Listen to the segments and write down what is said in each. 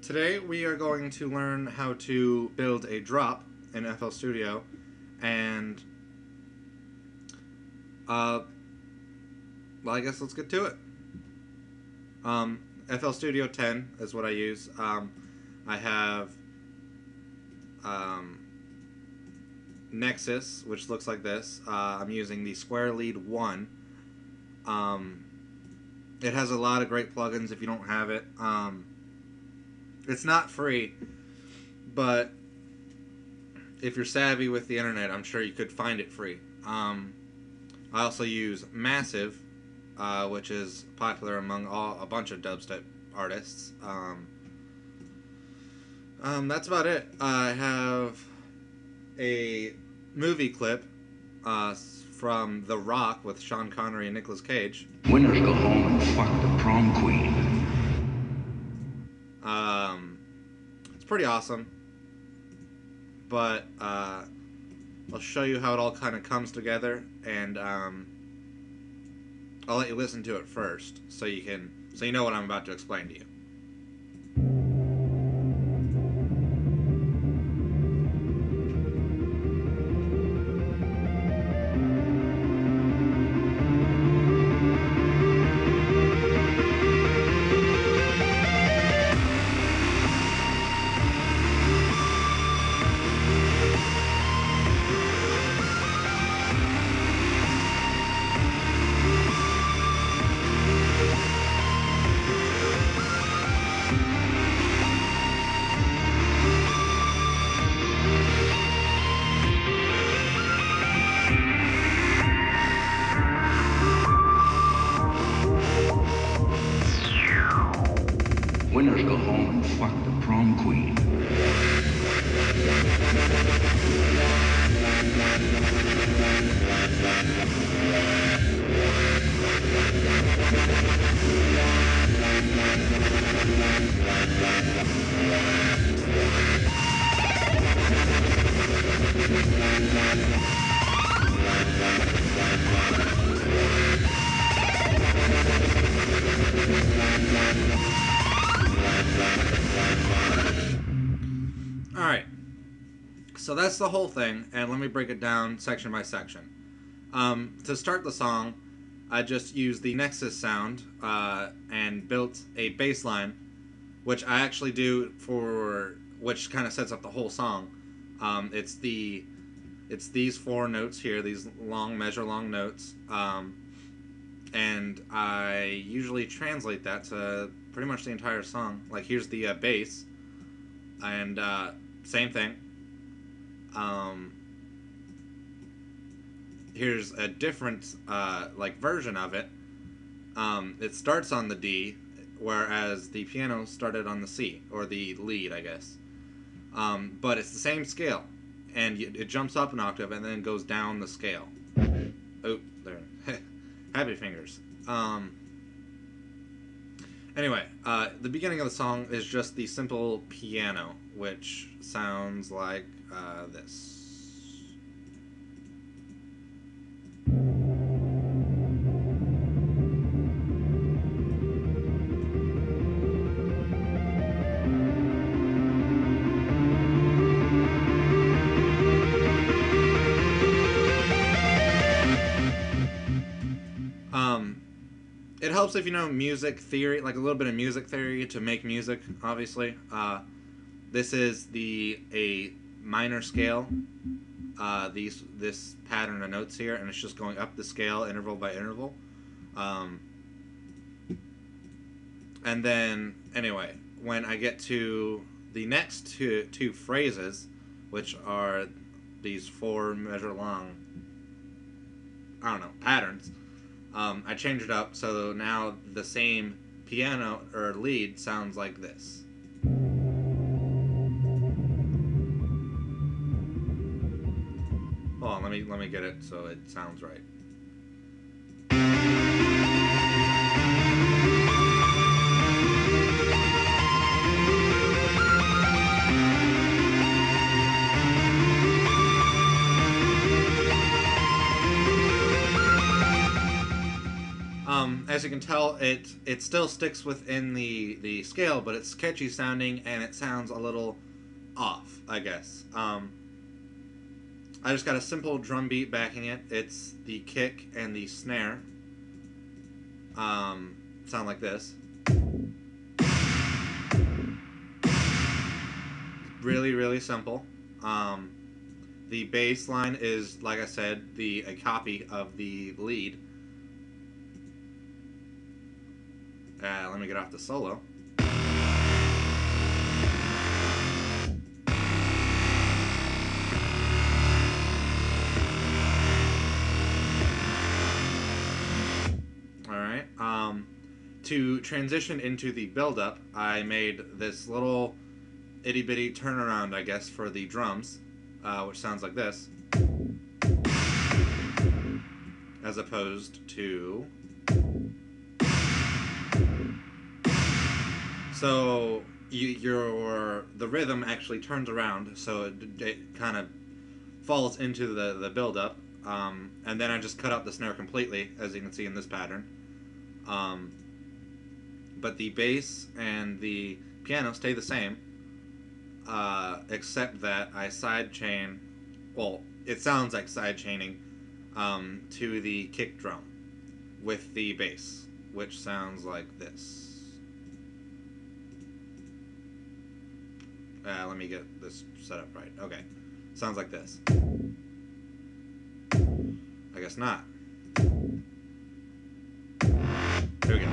Today we are going to learn how to build a drop in FL Studio, and well, I guess let's get to it. FL Studio 10 is what I use. I have Nexus, which looks like this. I'm using the Square Lead 1. It has a lot of great plugins if you don't have it. It's not free, but if you're savvy with the internet, I'm sure you could find it free. I also use Massive, which is popular among a bunch of dubstep artists. That's about it. I have a movie clip from The Rock with Sean Connery and Nicolas Cage. Winners go home and fuck the prom queen. It's pretty awesome, but I'll show you how it all kind of comes together, and I'll let you listen to it first, so you know what I'm about to explain to you. Winners go home and fuck the prom queen. Alright, so that's the whole thing, and let me break it down section by section. To start the song, I just used the Nexus sound and built a bass line, which I actually do which kind of sets up the whole song. It's these four notes here, these measure long notes, and I usually translate that to pretty much the entire song. Like, here's the bass, and same thing. Here's a different version of it. It starts on the D, whereas the piano started on the C, or the lead, I guess. But it's the same scale, and it jumps up an octave and then goes down the scale. Oh, there. Happy fingers. Anyway, the beginning of the song is just the simple piano, which sounds like this. It helps if you know music theory, like a little bit of music theory to make music, obviously. This is a minor scale, this pattern of notes here, and it's just going up the scale interval by interval. And then, anyway, when I get to the next two phrases, which are these four measure long, I don't know, patterns, I change it up so now the same piano or lead sounds like this. Hold on, let me get it so it sounds right. as you can tell, it still sticks within the scale, but it's catchy sounding and it sounds a little off, I guess. I just got a simple drum beat backing it. It's the kick and the snare. Sound like this. Really, really simple. The bass line is, like I said, a copy of the lead. Let me get off the solo. Alright, to transition into the build-up, I made this little itty-bitty turnaround, I guess, for the drums, which sounds like this, as opposed to... So the rhythm actually turns around, so it kind of falls into the build-up, and then I just cut out the snare completely, as you can see in this pattern. But the bass and the piano stay the same, except that I sidechain, well, it sounds like sidechaining, to the kick drum with the bass, which sounds like this. Let me get this set up right. Okay. Sounds like this. I guess not. Here we go.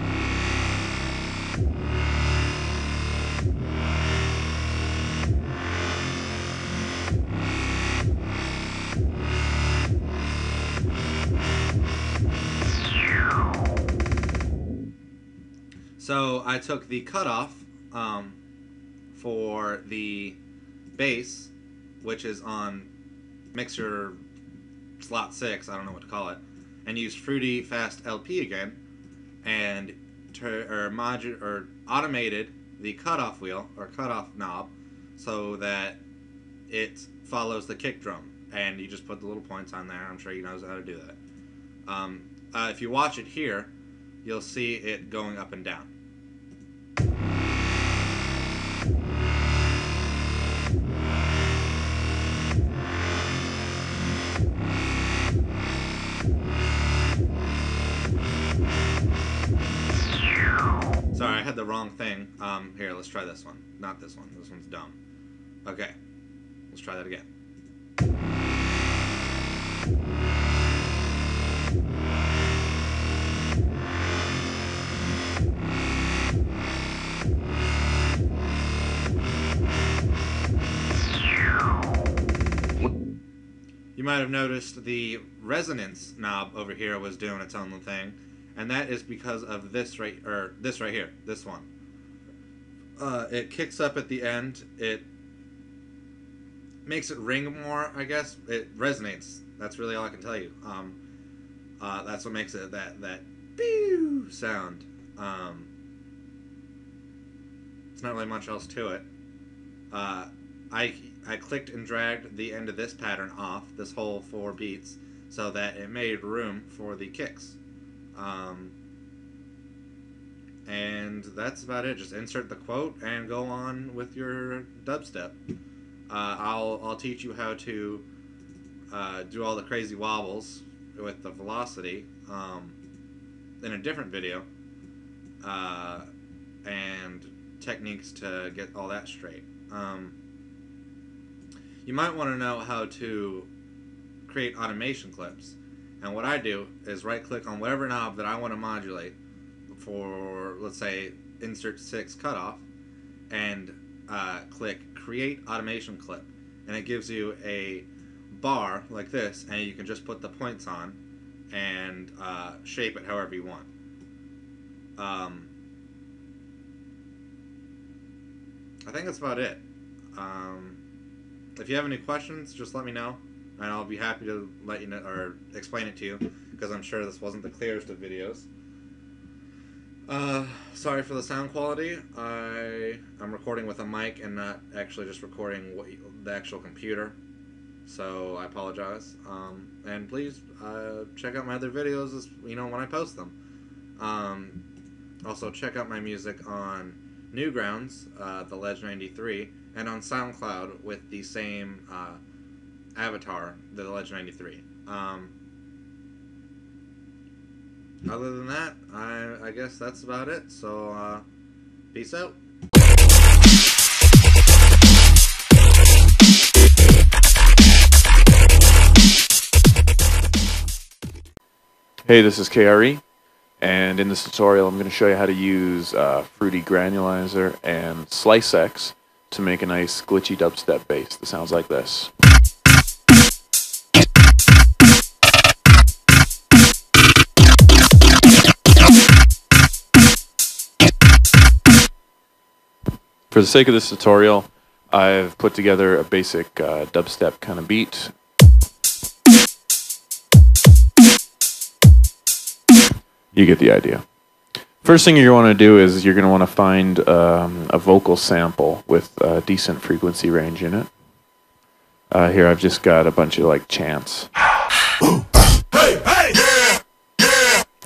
So I took the cutoff for the bass, which is on mixer slot 6, I don't know what to call it, and used Fruity Fast LP again, and automated the cutoff wheel or cutoff knob so that it follows the kick drum, and you just put the little points on there. I'm sure you know how to do that. If you watch it here, you'll see it going up and down. Sorry, I had the wrong thing. Here, let's try this one. Not this one. This one's dumb. Okay. Let's try that again. You might have noticed the resonance knob over here was doing its own thing, and that is because of this right here, this one. It kicks up at the end. It makes it ring more, I guess. It resonates. That's really all I can tell you. That's what makes it that pew sound. It's not really much else to it. I clicked and dragged the end of this pattern off, this whole 4 beats, so that it made room for the kicks. And that's about it. Just insert the quote and go on with your dubstep. I'll teach you how to do all the crazy wobbles with the velocity in a different video, and techniques to get all that straight. You might want to know how to create automation clips. And what I do is right click on whatever knob that I want to modulate for, let's say, insert 6 cutoff, and click create automation clip. And it gives you a bar like this, and you can just put the points on and shape it however you want. I think that's about it. If you have any questions, just let me know, and I'll be happy to let you know or explain it to you, because I'm sure this wasn't the clearest of videos. Sorry for the sound quality. I'm recording with a mic and not actually just recording the actual computer, so I apologize. And please check out my other videos, when I post them. Also, check out my music on Newgrounds, The Ledge 93, and on SoundCloud with the same avatar, The Ledge 93. Other than that, I guess that's about it. So, peace out. Hey, this is KRE, and in this tutorial I'm going to show you how to use Fruity Granulizer and SliceX to make a nice glitchy dubstep bass that sounds like this. For the sake of this tutorial, I've put together a basic dubstep kind of beat. You get the idea. First thing you're going to want to do is you're going to want to find a vocal sample with a decent frequency range in it. Here I've just got a bunch of like chants. That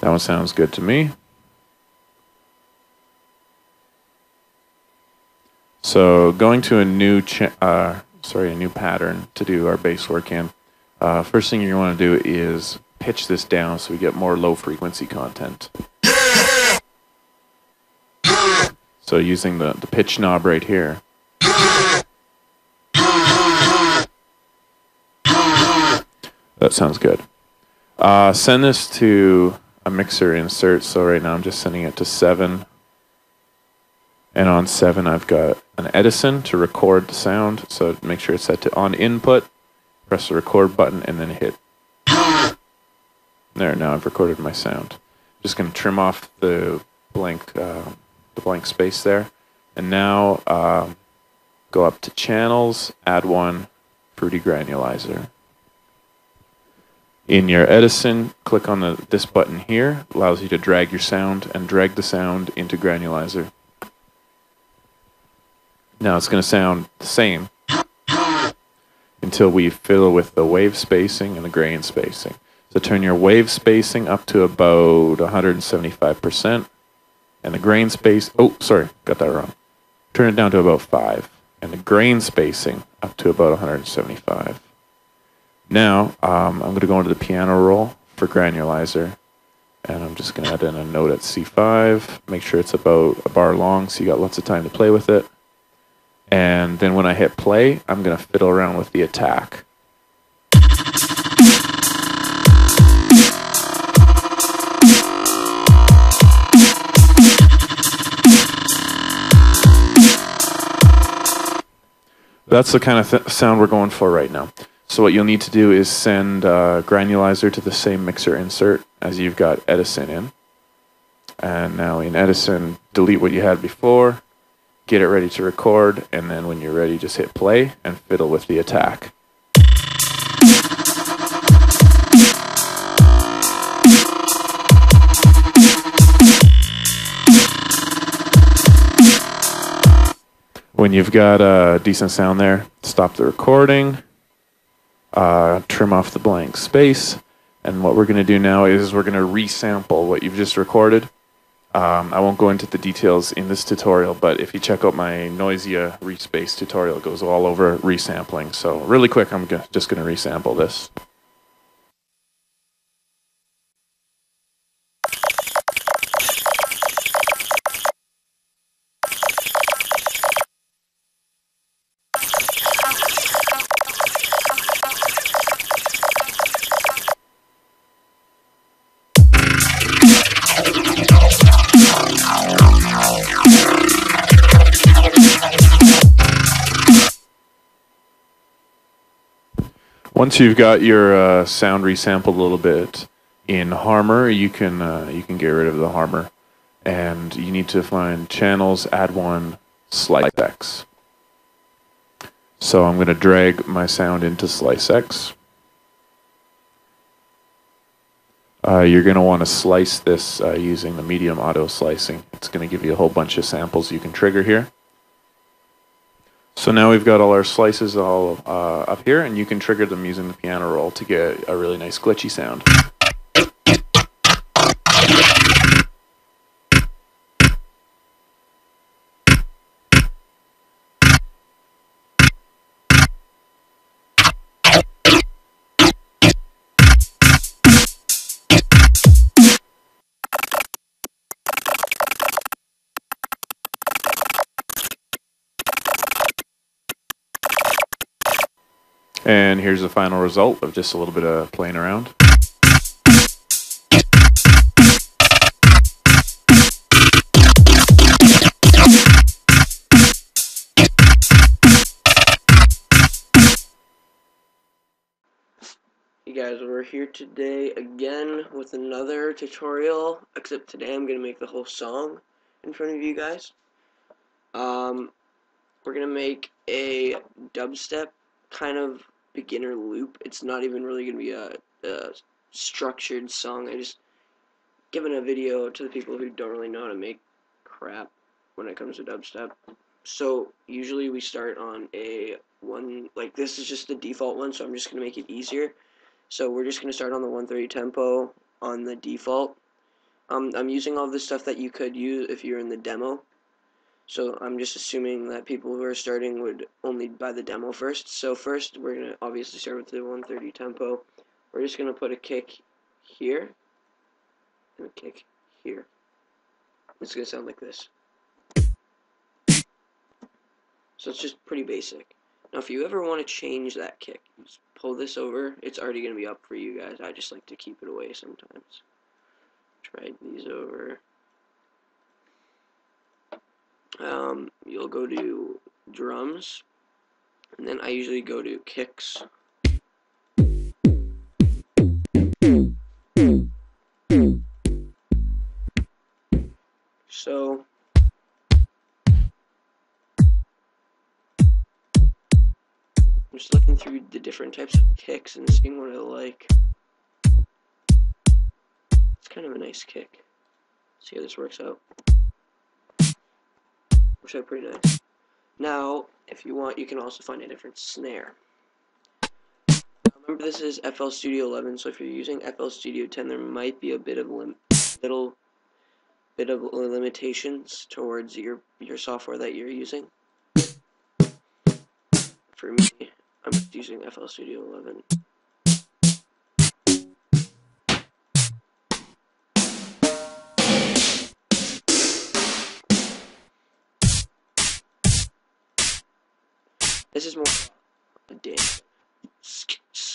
one sounds good to me. So going to a new pattern to do our bass work in. First thing you want to do is pitch this down so we get more low frequency content. So using the pitch knob right here. That sounds good. Send this to a mixer insert. So right now I'm just sending it to 7. And on 7 I've got an Edison to record the sound. So make sure it's set to on input. Press the record button and then hit. There, now I've recorded my sound. Just going to trim off the blank space there. And now go up to Channels, add one, Fruity Granulizer. In your Edison, click on this button here. Allows you to drag your sound and drag the sound into Granulizer. Now it's going to sound the same until we fiddle with the wave spacing and the grain spacing. So turn your wave spacing up to about 175%. And the grain space, oh, sorry, got that wrong. Turn it down to about 5. And the grain spacing up to about 175. Now, I'm going to go into the piano roll for Granulizer. And I'm just going to add in a note at C5. Make sure it's about a bar long so you got lots of time to play with it. And then when I hit play, I'm going to fiddle around with the attack. That's the kind of sound we're going for right now. So what you'll need to do is send Granulizer to the same mixer insert as you've got Edison in. And now in Edison, delete what you had before, get it ready to record, and then when you're ready, just hit play and fiddle with the attack. When you've got a decent sound there, stop the recording, trim off the blank space, and what we're going to do now is we're going to resample what you've just recorded. I won't go into the details in this tutorial, but if you check out my Noisia respace tutorial, it goes all over resampling. So really quick, I'm just going to resample this. Once you've got your sound resampled a little bit in Harmor, you can get rid of the Harmor, and you need to find Channels, add one, SliceX. So I'm going to drag my sound into SliceX. You're going to want to slice this using the medium auto slicing. It's going to give you a whole bunch of samples you can trigger here. So now we've got all our slices all up here, and you can trigger them using the piano roll to get a really nice glitchy sound. And here's the final result of just a little bit of playing around. Hey guys, we're here today again with another tutorial, except today I'm going to make the whole song in front of you guys. We're going to make a dubstep kind of beginner loop. It's not even really going to be a structured song. I just given a video to the people who don't really know how to make crap when it comes to dubstep. So usually we start on a one, like this is just the default one, so I'm just going to make it easier. So we're just going to start on the 130 tempo on the default. I'm using all this stuff that you could use if you're in the demo. So I'm just assuming that people who are starting would only buy the demo first. So first we're going to obviously start with the 130 tempo. We're just going to put a kick here and a kick here. It's going to sound like this. So it's just pretty basic. Now if you ever want to change that kick, just pull this over. It's already going to be up for you guys. I just like to keep it away sometimes. Drag these over. You'll go to drums, and then I usually go to kicks. So I'm just looking through the different types of kicks and seeing what I like. It's kind of a nice kick. See how this works out. Works out pretty nice. Now, if you want, you can also find a different snare. Now, remember, this is FL Studio 11, so if you're using FL Studio 10, there might be a bit of limitations towards your software that you're using. For me, I'm just using FL Studio 11. This is more a dance,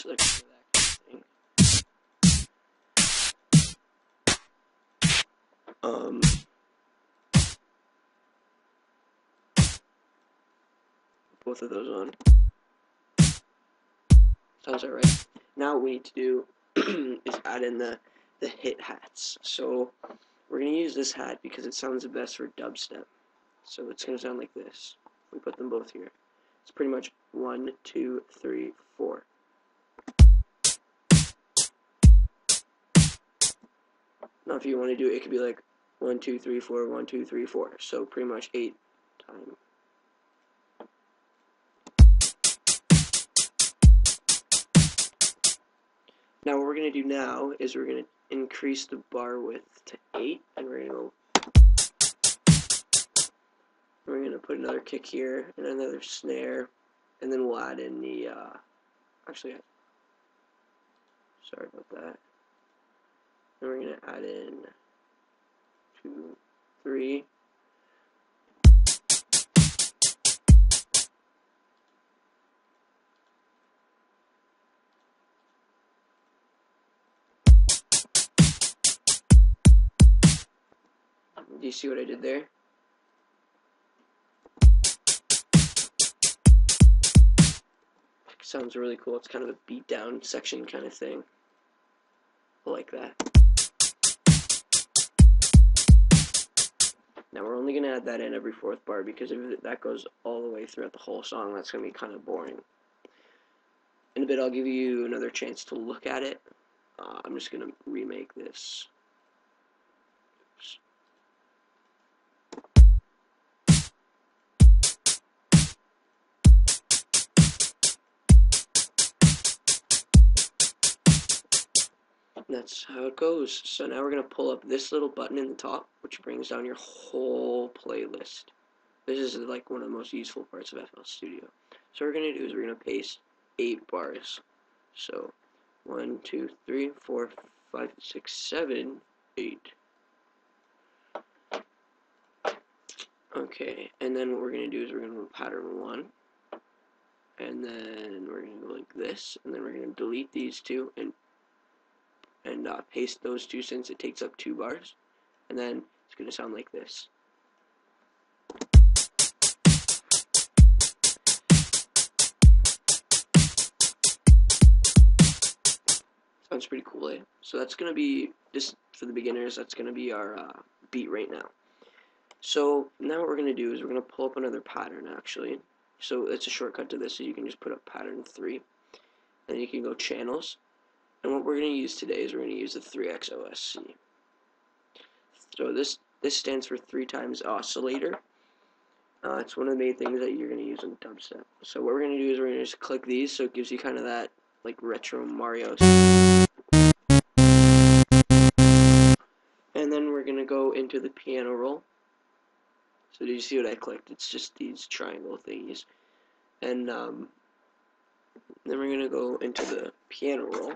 like that kind of thing. Both of those on. Sounds alright. Now what we need to do is add in the hit hats. So we're going to use this hat because it sounds the best for dubstep. So it's going to sound like this. We put them both here. It's pretty much 1, 2, 3, 4. Now if you want to do it, it could be like 1, 2, 3, 4, 1, 2, 3, 4. So pretty much 8 times. Now what we're going to do now is we're going to increase the bar width to 8, and we're going to put another kick here and another snare, and then we'll add in the actually, sorry about that. And we're going to add in 2, 3. Do you see what I did there? Sounds really cool. It's kind of a beat down section kind of thing. I like that. Now we're only going to add that in every 4th bar, because if that goes all the way throughout the whole song, that's going to be kind of boring. In a bit I'll give you another chance to look at it. I'm just going to remake this. Oops. That's how it goes. So now we're going to pull up this little button in the top, which brings down your whole playlist. This is like one of the most useful parts of FL Studio. So what we're going to do is we're going to paste 8 bars. So 1, 2, 3, 4, 5, 6, 7, 8. Okay, and then what we're going to do is we're going to pattern 1. and then we're going to go like this, and then we're going to delete these two and paste those two since it takes up 2 bars, and then it's going to sound like this. Sounds pretty cool, eh? So that's going to be, just for the beginners, that's going to be our beat right now. So now what we're going to do is we're going to pull up another pattern, actually. So it's a shortcut to this, so you can just put up pattern 3. Then you can go channels. And what we're going to use today is we're going to use the 3XOSC. So this stands for 3 times oscillator. It's one of the main things that you're going to use in dubstep. So what we're going to do is we're going to just click these, so it gives you kind of that like retro Mario. And then we're going to go into the piano roll. So did you see what I clicked? It's just these triangle thingies. And then we're going to go into the piano roll.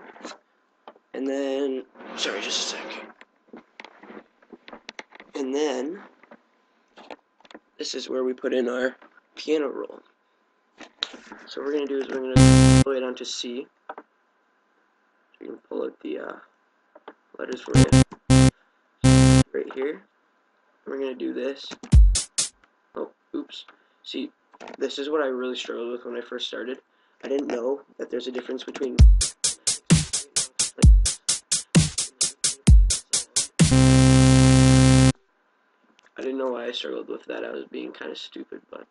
And then, sorry, just a sec. And then, this is where we put in our piano roll. So what we're going to do is we're going to pull it down to C. So you can pull out the letters for it. Right here. We're going to do this. Oh, oops. See, this is what I really struggled with when I first started. I didn't know that there's a difference between... I didn't know why I struggled with that. I was being kind of stupid, but...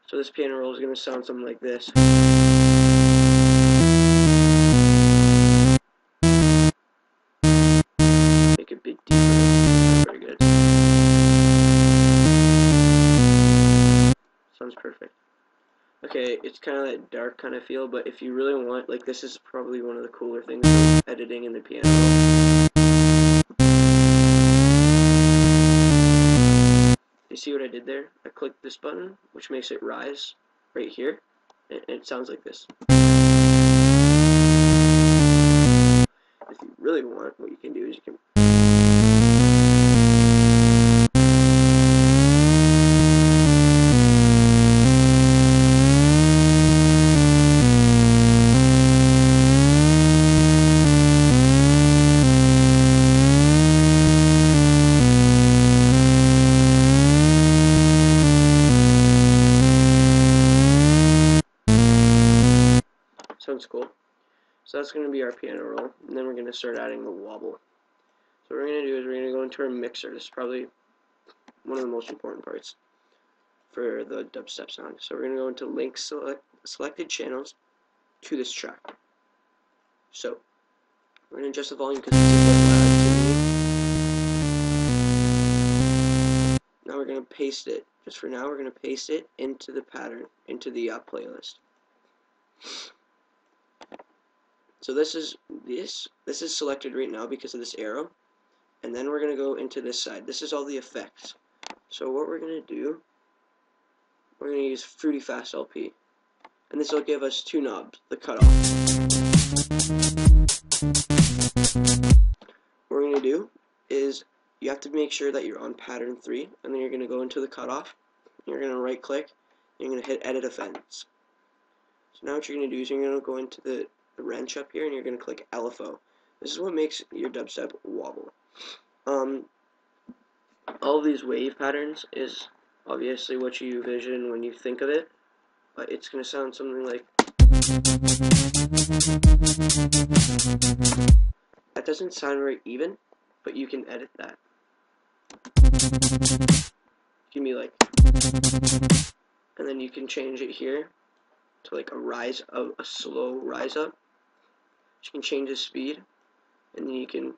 So this piano roll is going to sound something like this. Make it a bit deeper. Very good. Sounds perfect. Okay, it's kind of that dark kind of feel, but if you really want, like, this is probably one of the cooler things about editing in the piano roll. You see what I did there? I clicked this button, which makes it rise right here, and it sounds like this. If you really want, what you can do is you can... Sounds cool. So that's going to be our piano roll, and then we're going to start adding the wobble. So what we're going to do is we're going to go into our mixer. This is probably one of the most important parts for the dubstep sound. So we're going to go into link selected channels to this track. So we're going to adjust the volume because it's a bit loud to me. Now we're going to paste it. Just for now, we're going to paste it into the pattern, into the playlist. So this is selected right now because of this arrow, and then we're going to go into this side. This is all the effects. So what we're going to do, we're going to use Fruity Fast LP, and this will give us 2 knobs, the cutoff. What we're going to do is you have to make sure that you're on pattern 3, and then you're going to go into the cutoff, you're going to right click, and you're going to hit edit effects. So now what you're going to do is you're going to go into the wrench up here, and you're going to click LFO. This is what makes your dubstep wobble. All of these wave patterns is obviously what you envision when you think of it, but it's going to sound something like... That doesn't sound very even, but you can edit that. Give me like... And then you can change it here to like a slow rise up. You can change the speed, and then you can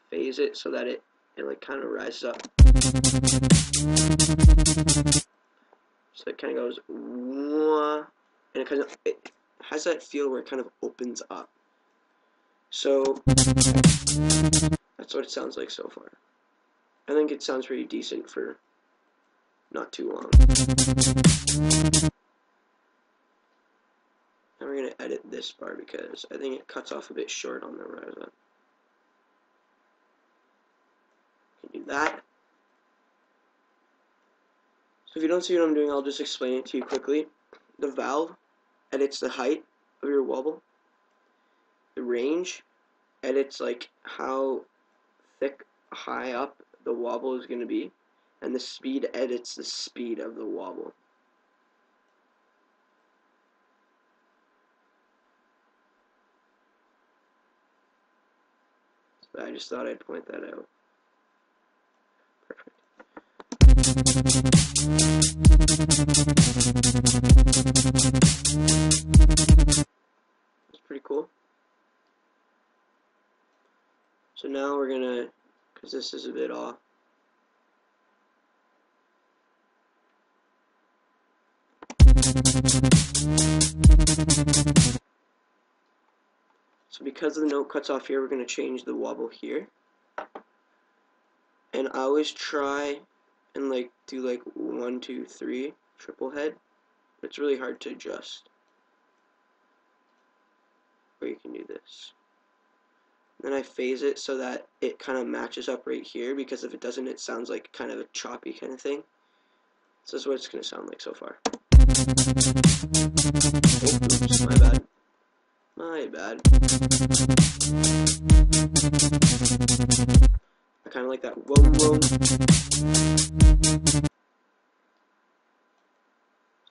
phase it so that it like kind of rises up. So it kind of goes, wah, and it has that feel where it kind of opens up. So that's what it sounds like so far. I think it sounds pretty decent for not too long. Now we're going to edit this part because I think it cuts off a bit short on the Reza. Can do that. So if you don't see what I'm doing, I'll just explain it to you quickly. The valve edits the height of your wobble. The range edits like how thick, high up the wobble is going to be. And the speed edits the speed of the wobble. So I just thought I'd point that out. Perfect. That's pretty cool. So now we're gonna, because this is a bit off. So because the note cuts off here, we're going to change the wobble here. And I always try and like do like 1, 2, 3 triple head. But it's really hard to adjust. Or you can do this. Then I phase it so that it kind of matches up right here, because if it doesn't, it sounds like kind of a choppy kind of thing. So this is what it's going to sound like so far. Oh, oops, my bad. My bad. I kind of like that whoa whoa.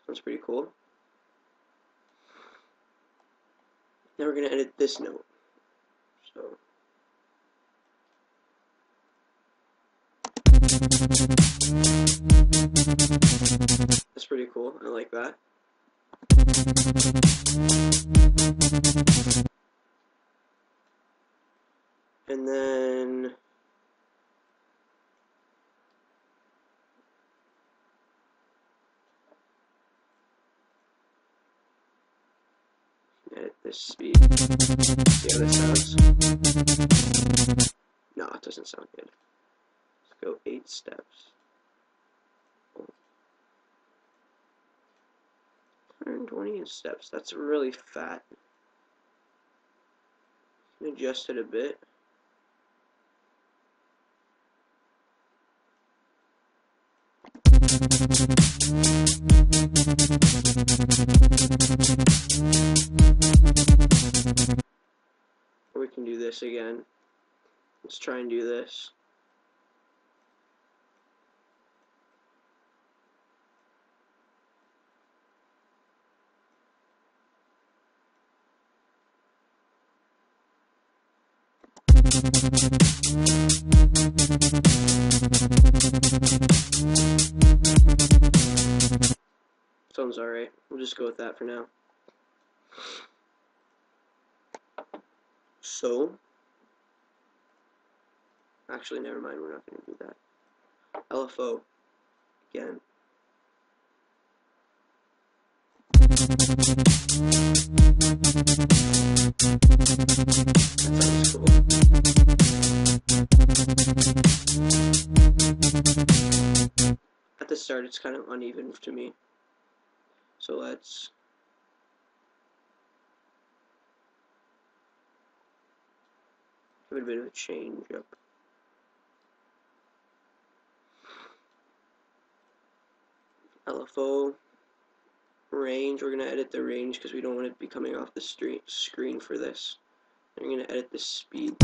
Sounds pretty cool. Now we're going to edit this note. So that's pretty cool. I like that. And then edit this speed. See how this sounds? No, it doesn't sound good. Let's go 8 steps. 120 steps. That's really fat. Adjust it a bit. Or we can do this again. Let's try and do this. Sounds alright. We'll just go with that for now. So, actually, never mind. We're not going to do that. LFO again. That sounds cool. At the start, it's kind of uneven to me. So let's give it a bit of a change up. LFO range, we're going to edit the range because we don't want it to be coming off the screen for this. And we're going to edit the speed.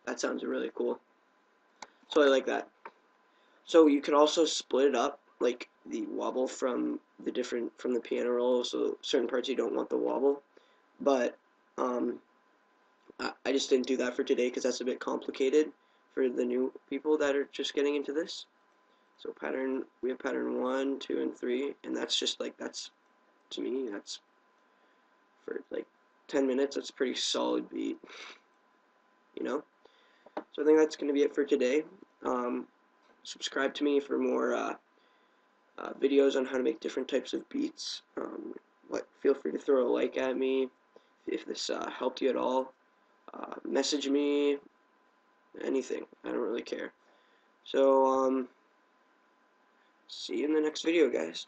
That sounds really cool. So I like that. So you can also split it up, like the wobble from the piano roll. So certain parts you don't want the wobble, but I just didn't do that for today because that's a bit complicated for the new people that are just getting into this. So we have pattern 1, 2, and 3, and that's just like, that's, to me, that's for like 10 minutes. That's a pretty solid beat, you know. So I think that's going to be it for today. Subscribe to me for more videos on how to make different types of beats. Feel free to throw a like at me if this helped you at all. Message me, anything. I don't really care. So, see you in the next video, guys.